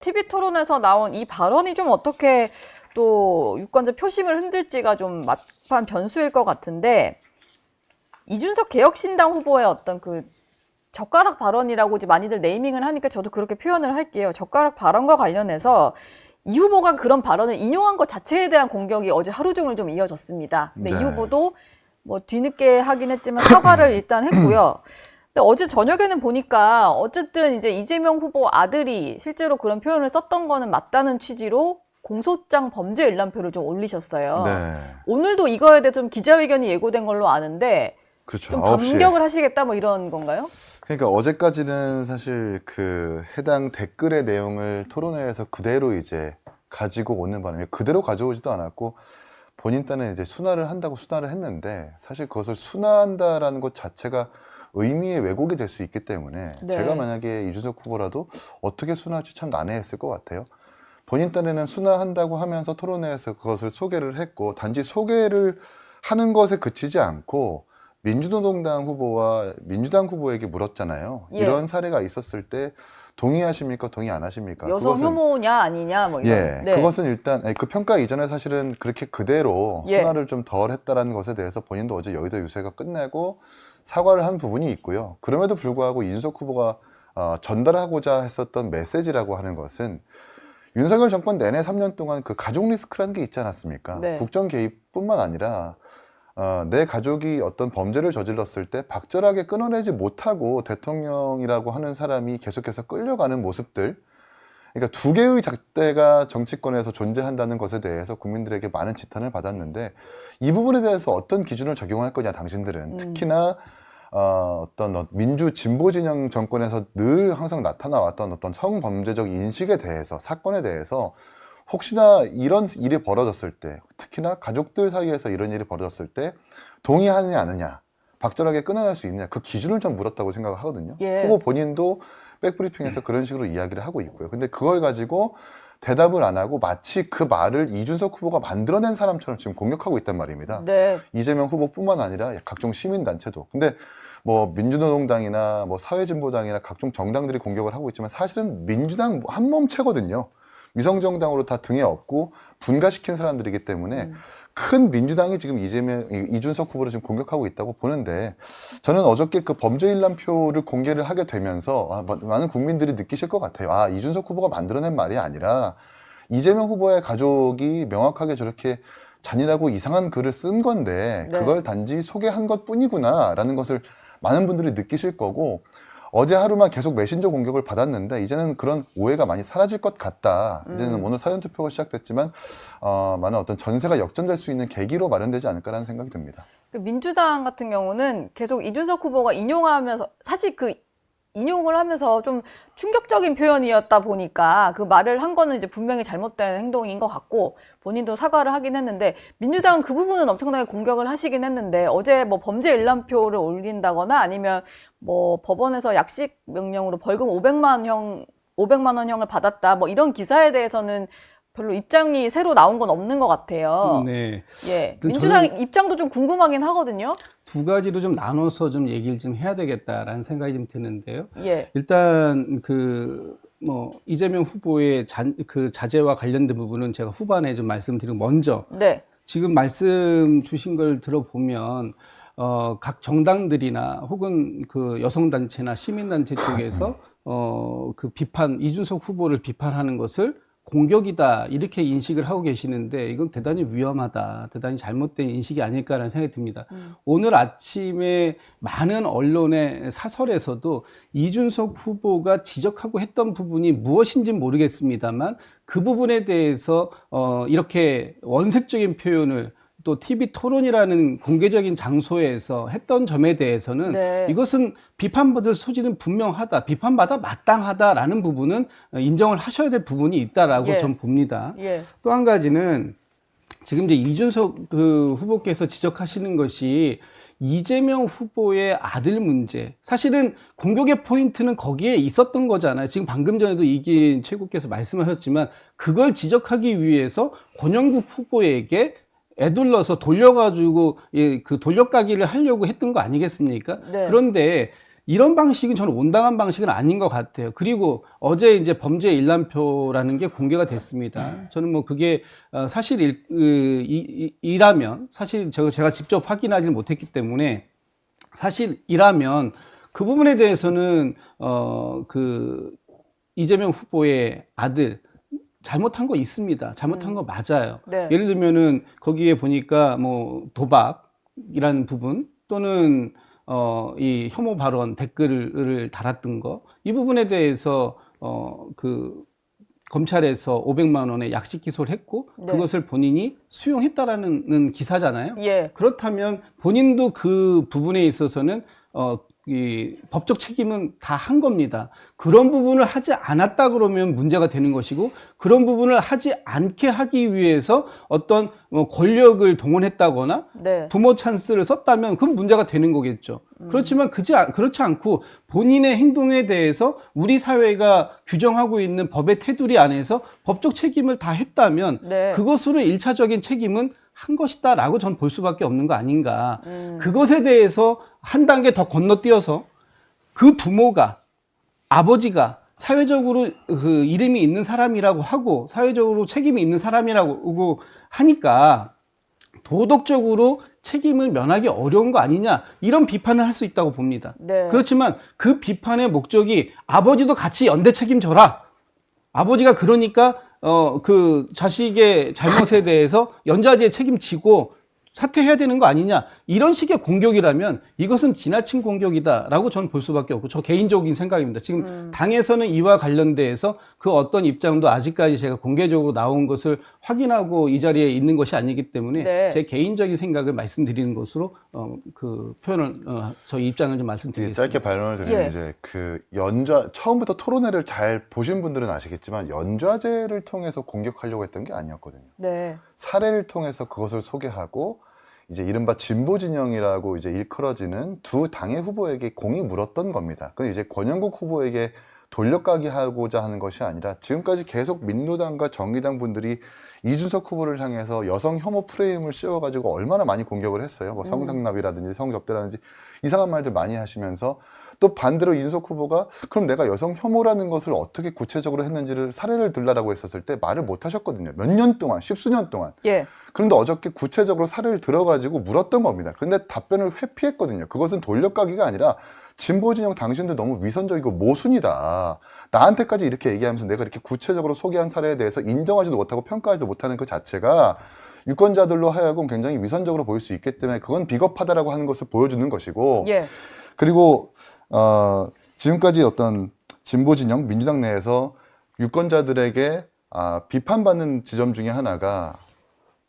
TV 토론에서 나온 이 발언이 좀 어떻게 또 유권자 표심을 흔들지가 좀 막판 변수일 것 같은데, 이준석 개혁신당 후보의 어떤 그 젓가락 발언이라고 이제 많이들 네이밍을 하니까 저도 그렇게 표현을 할게요. 젓가락 발언과 관련해서 이 후보가 그런 발언을 인용한 것 자체에 대한 공격이 어제 하루 종일 좀 이어졌습니다. 근데 이 후보도 뭐 뒤늦게 하긴 했지만 사과를 일단 했고요. 근데 어제 저녁에는 보니까 어쨌든 이제 이재명 후보 아들이 실제로 그런 표현을 썼던 거는 맞다는 취지로 공소장 범죄 일람표를 좀 올리셨어요. 네. 오늘도 이거에 대해서 좀 기자회견이 예고된 걸로 아는데 그렇죠. 좀 9시에. 반격을 하시겠다 뭐 이런 건가요? 그러니까 어제까지는 사실 그 해당 댓글의 내용을 토론회에서 그대로 이제 가지고 오는 바람에 그대로 가져오지도 않았고 본인 딴에 이제 순화를 한다고 순화를 했는데 사실 그것을 순화한다라는 것 자체가 의미의 왜곡이 될 수 있기 때문에 네. 제가 만약에 이준석 후보라도 어떻게 순화할지 참 난해했을 것 같아요. 본인 딴에는 순화한다고 하면서 토론회에서 그것을 소개를 했고 단지 소개를 하는 것에 그치지 않고 민주노동당 후보와 민주당 후보에게 물었잖아요. 예. 이런 사례가 있었을 때 동의하십니까? 동의 안 하십니까? 여성 혐오냐 아니냐 뭐 이런. 예, 네. 그것은 일단 그 평가 이전에 사실은 그렇게 그대로 예. 순화를 좀 덜 했다라는 것에 대해서 본인도 어제 여의도 유세가 끝내고 사과를 한 부분이 있고요. 그럼에도 불구하고 이준석 후보가 전달하고자 했었던 메시지라고 하는 것은 윤석열 정권 내내 3년 동안 그 가족 리스크라는 게 있지 않았습니까? 네. 국정 개입뿐만 아니라 내 가족이 어떤 범죄를 저질렀을 때 박절하게 끊어내지 못하고 대통령이라고 하는 사람이 계속해서 끌려가는 모습들, 그러니까 두 개의 잣대가 정치권에서 존재한다는 것에 대해서 국민들에게 많은 지탄을 받았는데 이 부분에 대해서 어떤 기준을 적용할 거냐 당신들은 특히나 어떤 민주 진보 진영 정권에서 늘 항상 나타나왔던 어떤 성범죄적 인식에 대해서 사건에 대해서 혹시나 이런 일이 벌어졌을 때 특히나 가족들 사이에서 이런 일이 벌어졌을 때 동의하느냐 아느냐 박절하게 끊어낼 수 있느냐 그 기준을 좀 물었다고 생각을 하거든요. 예. 후보 본인도 백브리핑에서 그런 식으로 이야기를 하고 있고요. 근데 그걸 가지고 대답을 안 하고 마치 그 말을 이준석 후보가 만들어낸 사람처럼 지금 공격하고 있단 말입니다. 네. 이재명 후보뿐만 아니라 각종 시민단체도. 근데 뭐 민주노동당이나 뭐 사회진보당이나 각종 정당들이 공격을 하고 있지만 사실은 민주당 한 몸체거든요. 위성정당으로 다 등에 업고 분가시킨 사람들이기 때문에 큰 민주당이 지금 이준석 후보를 지금 공격하고 있다고 보는데 저는 어저께 그 범죄 일람표를 공개를 하게 되면서 많은 국민들이 느끼실 것 같아요. 이준석 후보가 만들어낸 말이 아니라 이재명 후보의 가족이 명확하게 저렇게 잔인하고 이상한 글을 쓴 건데 네. 그걸 단지 소개한 것 뿐이구나 라는 것을 많은 분들이 느끼실 거고 어제 하루만 계속 메신저 공격을 받았는데 이제는 그런 오해가 많이 사라질 것 같다. 이제는 오늘 사전투표가 시작됐지만 많은 어떤 전세가 역전될 수 있는 계기로 마련되지 않을까라는 생각이 듭니다. 그 민주당 같은 경우는 계속 이준석 후보가 인용하면서 사실 그 인용을 하면서 좀 충격적인 표현이었다 보니까 그 말을 한 거는 이제 분명히 잘못된 행동인 것 같고 본인도 사과를 하긴 했는데 민주당은 그 부분은 엄청나게 공격을 하시긴 했는데 어제 뭐 범죄 일람표를 올린다거나 아니면 뭐 법원에서 약식 명령으로 벌금 500만 원형을 받았다 뭐 이런 기사에 대해서는 별로 입장이 새로 나온 건 없는 것 같아요. 네. 예, 민주당 입장도 좀 궁금하긴 하거든요. 두 가지로 좀 나눠서 좀 얘기를 좀 해야 되겠다라는 생각이 좀 드는데요. 예, 일단 이재명 후보의 그 자제와 관련된 부분은 제가 후반에 좀 말씀드리고 먼저 네, 지금 말씀 주신 걸 들어보면 각 정당들이나 혹은 그 여성단체나 시민단체 쪽에서 그 이준석 후보를 비판하는 것을 공격이다 이렇게 인식을 하고 계시는데 이건 대단히 위험하다, 대단히 잘못된 인식이 아닐까라는 생각이 듭니다. 오늘 아침에 많은 언론의 사설에서도 이준석 후보가 지적하고 했던 부분이 무엇인지는 모르겠습니다만 그 부분에 대해서 이렇게 원색적인 표현을 또 TV 토론이라는 공개적인 장소에서 했던 점에 대해서는 네. 이것은 비판받을 소지는 분명하다, 비판받아 마땅하다라는 부분은 인정을 하셔야 될 부분이 있다라고 예. 전 봅니다. 예, 또 한 가지는 지금 이제 이준석 그 후보께서 지적하시는 것이 이재명 후보의 아들 문제. 사실은 공격의 포인트는 거기에 있었던 거잖아요. 지금 방금 전에도 이기인 최고께서 말씀하셨지만 그걸 지적하기 위해서 권영국 후보에게 애둘러서 돌려가지고 그 돌려가기를 하려고 했던 거 아니겠습니까? 네. 그런데 이런 방식은 저는 온당한 방식은 아닌 것 같아요. 그리고 어제 이제 범죄 일람표라는 게 공개가 됐습니다. 저는 뭐 그게 사실이라면 사실 제가 직접 확인하지 못했기 때문에 사실이라면 그 부분에 대해서는 그 이재명 후보의 아들 잘못한 거 있습니다. 잘못한 거 맞아요. 네. 예를 들면은 거기에 보니까 뭐 도박이라는 부분 또는 이 혐오 발언 댓글을 달았던 거, 이 부분에 대해서 그 검찰에서 500만 원의 약식 기소를 했고 네. 그것을 본인이 수용했다라는 기사잖아요. 예. 그렇다면 본인도 그 부분에 있어서는 이 법적 책임은 다 한 겁니다. 그런 부분을 하지 않았다 그러면 문제가 되는 것이고, 그런 부분을 하지 않게 하기 위해서 어떤 권력을 동원했다거나 네. 부모 찬스를 썼다면 그건 문제가 되는 거겠죠. 그렇지만 그렇지 않고 본인의 행동에 대해서 우리 사회가 규정하고 있는 법의 테두리 안에서 법적 책임을 다 했다면 네. 그것으로 일차적인 책임은 한 것이다라고 전 볼 수밖에 없는 거 아닌가. 그것에 대해서 한 단계 더 건너뛰어서 그 부모가, 아버지가 사회적으로 그 이름이 있는 사람이라고 하고 사회적으로 책임이 있는 사람이라고 하니까 도덕적으로 책임을 면하기 어려운 거 아니냐, 이런 비판을 할 수 있다고 봅니다. 네. 그렇지만 그 비판의 목적이 아버지도 같이 연대 책임져라, 아버지가 그러니까 그 자식의 잘못에 대해서 연좌제 책임지고 사퇴해야 되는 거 아니냐, 이런 식의 공격이라면 이것은 지나친 공격이다라고 저는 볼 수밖에 없고, 저 개인적인 생각입니다. 지금 당에서는 이와 관련돼서 그 어떤 입장도 아직까지 제가 공개적으로 나온 것을 확인하고 이 자리에 있는 것이 아니기 때문에 네. 제 개인적인 생각을 말씀드리는 것으로 그 표현을 저희 입장을 좀 말씀드리겠습니다. 짧게 반론을 드리면 예. 이제 그 처음부터 토론회를 잘 보신 분들은 아시겠지만 연좌제를 통해서 공격하려고 했던 게 아니었거든요. 네. 사례를 통해서 그것을 소개하고 이제 이른바 진보 진영이라고 이제 일컬어지는 두 당의 후보에게 공이 물었던 겁니다. 그 이제 권영국 후보에게 돌려가기 하고자 하는 것이 아니라 지금까지 계속 민노당과 정의당 분들이 이준석 후보를 향해서 여성 혐오 프레임을 씌워가지고 얼마나 많이 공격을 했어요. 뭐 성상납이라든지 성접대라든지 이상한 말들 많이 하시면서 또 반대로 이준석 후보가 그럼 내가 여성 혐오라는 것을 어떻게 구체적으로 했는지를 사례를 들라라고 했었을 때 말을 못 하셨거든요. 몇 년 동안, 십수년 동안. 예. 그런데 어저께 구체적으로 사례를 들어가지고 물었던 겁니다. 근데 답변을 회피했거든요. 그것은 돌려가기가 아니라 진보 진영 당신들 너무 위선적이고 모순이다. 나한테까지 이렇게 얘기하면서 내가 이렇게 구체적으로 소개한 사례에 대해서 인정하지도 못하고 평가하지도 못하는 그 자체가 유권자들로 하여금 굉장히 위선적으로 보일 수 있기 때문에 그건 비겁하다라고 하는 것을 보여주는 것이고, 예. 그리고 지금까지 어떤 진보 진영 민주당 내에서 유권자들에게 비판받는 지점 중에 하나가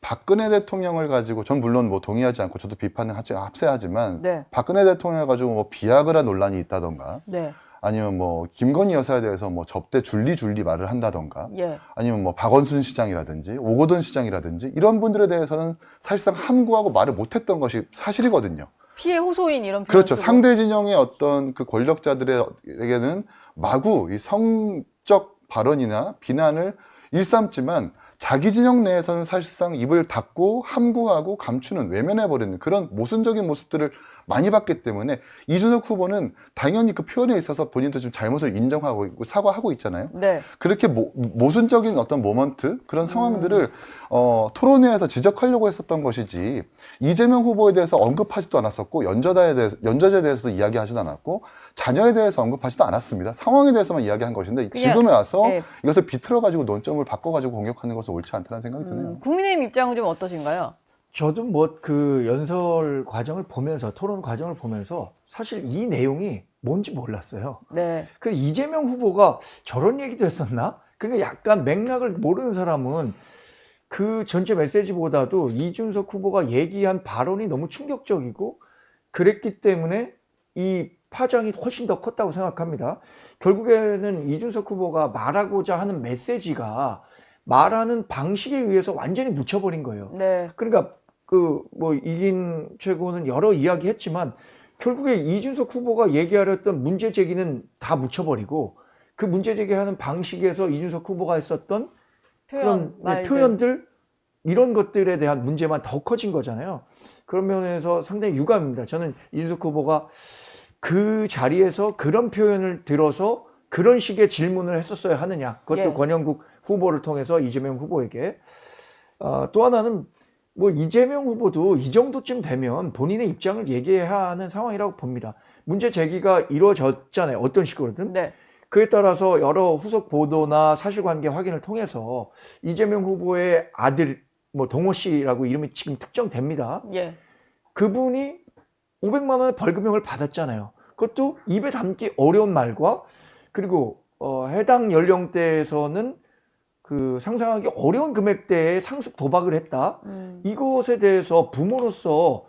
박근혜 대통령을 가지고, 전 물론 뭐 동의하지 않고 저도 비판을 합세하지만 네. 박근혜 대통령을 가지고 뭐 비아그라 논란이 있다던가, 네. 아니면 뭐 김건희 여사에 대해서 뭐 접대 줄리 말을 한다던가, 예. 아니면 뭐 박원순 시장이라든지 오거돈 시장이라든지 이런 분들에 대해서는 사실상 함구하고 말을 못했던 것이 사실이거든요. 피해 호소인 이런 그렇죠. 표현 쓰고. 상대 진영의 어떤 그 권력자들에게는 마구 이 성적 발언이나 비난을 일삼지만 자기 진영 내에서는 사실상 입을 닫고 함구하고 감추는, 외면해버리는 그런 모순적인 모습들을 많이 봤기 때문에 이준석 후보는 당연히 그 표현에 있어서 본인도 좀 잘못을 인정하고 있고 사과하고 있잖아요. 네. 그렇게 모순적인 어떤 모먼트, 그런 상황들을 토론회에서 지적하려고 했었던 것이지, 이재명 후보에 대해서 언급하지도 않았었고, 연좌제에 대해서도 이야기하지도 않았고, 자녀에 대해서 언급하지도 않았습니다. 상황에 대해서만 이야기한 것인데 그냥, 지금에 와서 예. 이것을 비틀어가지고 논점을 바꿔가지고 공격하는 것은 옳지 않다는 생각이 드네요. 국민의힘 입장은 좀 어떠신가요? 저도 뭐 그 연설 과정을 보면서, 토론 과정을 보면서 사실 이 내용이 뭔지 몰랐어요. 네. 그 이재명 후보가 저런 얘기도 했었나? 그러니까 약간 맥락을 모르는 사람은 그 전체 메시지보다도 이준석 후보가 얘기한 발언이 너무 충격적이고 그랬기 때문에 이 파장이 훨씬 더 컸다고 생각합니다. 결국에는 이준석 후보가 말하고자 하는 메시지가 말하는 방식에 의해서 완전히 묻혀버린 거예요. 네. 그러니까 그 뭐 이긴 최고는 여러 이야기 했지만 결국에 이준석 후보가 얘기하려 했던 문제 제기는 다 묻혀버리고 그 문제 제기하는 방식에서 이준석 후보가 했었던 그런 말들. 표현들, 이런 것들에 대한 문제만 더 커진 거잖아요. 그런 면에서 상당히 유감입니다. 저는 이준석 후보가 그 자리에서 그런 표현을 들어서 그런 식의 질문을 했었어야 하느냐. 그것도 예. 권영국 후보를 통해서 이재명 후보에게. 또 하나는 뭐 이재명 후보도 이 정도쯤 되면 본인의 입장을 얘기해야 하는 상황이라고 봅니다. 문제 제기가 이루어졌잖아요. 어떤 식으로든. 네. 그에 따라서 여러 후속 보도나 사실관계 확인을 통해서 이재명 후보의 아들 뭐 동호 씨라고 이름이 지금 특정됩니다. 예. 그분이 500만 원의 벌금형을 받았잖아요. 그것도 입에 담기 어려운 말과 그리고 해당 연령대에서는 그 상상하기 어려운 금액대의 상습 도박을 했다. 이것에 대해서 부모로서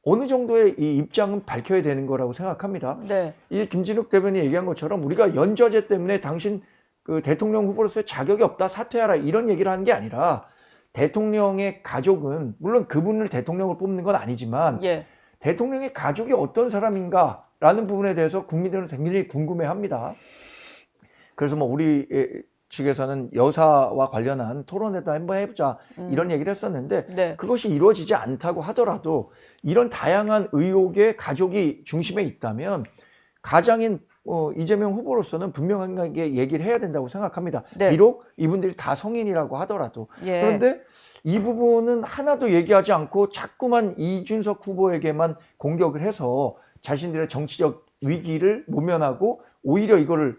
어느 정도의 이 입장은 밝혀야 되는 거라고 생각합니다. 네. 이 김진욱 대변인이 얘기한 것처럼 우리가 연좌제 때문에 당신 그 대통령 후보로서의 자격이 없다, 사퇴하라 이런 얘기를 하는 게 아니라 대통령의 가족은 물론 그분을 대통령으로 뽑는 건 아니지만 예. 대통령의 가족이 어떤 사람인가라는 부분에 대해서 국민들은 굉장히 궁금해합니다. 그래서 뭐 우리 측에서는 여사와 관련한 토론회도 한번 해보자 이런 얘기를 했었는데 네. 그것이 이루어지지 않다고 하더라도 이런 다양한 의혹의 가족이 중심에 있다면 가장인 이재명 후보로서는 분명하게 얘기를 해야 된다고 생각합니다. 네. 비록 이분들이 다 성인이라고 하더라도. 예. 그런데 이 부분은 하나도 얘기하지 않고 자꾸만 이준석 후보에게만 공격을 해서 자신들의 정치적 위기를 모면하고 오히려 이거를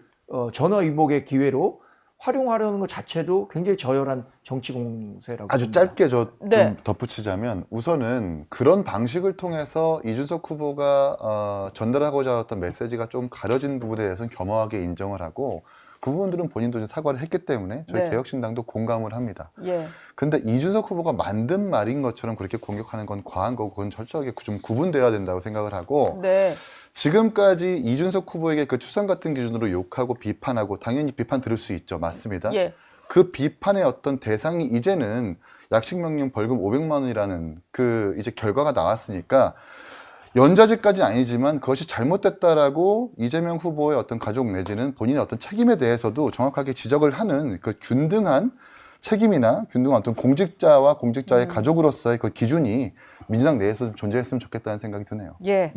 전화위복의 기회로 활용하려는 것 자체도 굉장히 저열한 정치 공세라고 아주 봅니다. 짧게 좀 네. 덧붙이자면 우선은 그런 방식을 통해서 이준석 후보가 전달하고자 했던 메시지가 좀 가려진 부분에 대해서는 겸허하게 인정을 하고 그 부분들은 본인도 좀 사과를 했기 때문에 저희 네. 개혁신당도 공감을 합니다. 예. 근데 이준석 후보가 만든 말인 것처럼 그렇게 공격하는 건 과한 거고 그건 철저하게 좀 구분돼야 된다고 생각을 하고 네. 지금까지 이준석 후보에게 그 추상 같은 기준으로 욕하고 비판하고 당연히 비판 들을 수 있죠. 맞습니다. 예. 그 비판의 어떤 대상이 이제는 약식명령 벌금 500만 원이라는 그 이제 결과가 나왔으니까 연좌제까지는 아니지만 그것이 잘못됐다라고 이재명 후보의 어떤 가족 내지는 본인의 어떤 책임에 대해서도 정확하게 지적을 하는 그 균등한 책임이나 균등한 어떤 공직자와 공직자의 가족으로서의 그 기준이 민주당 내에서 좀 존재했으면 좋겠다는 생각이 드네요. 예.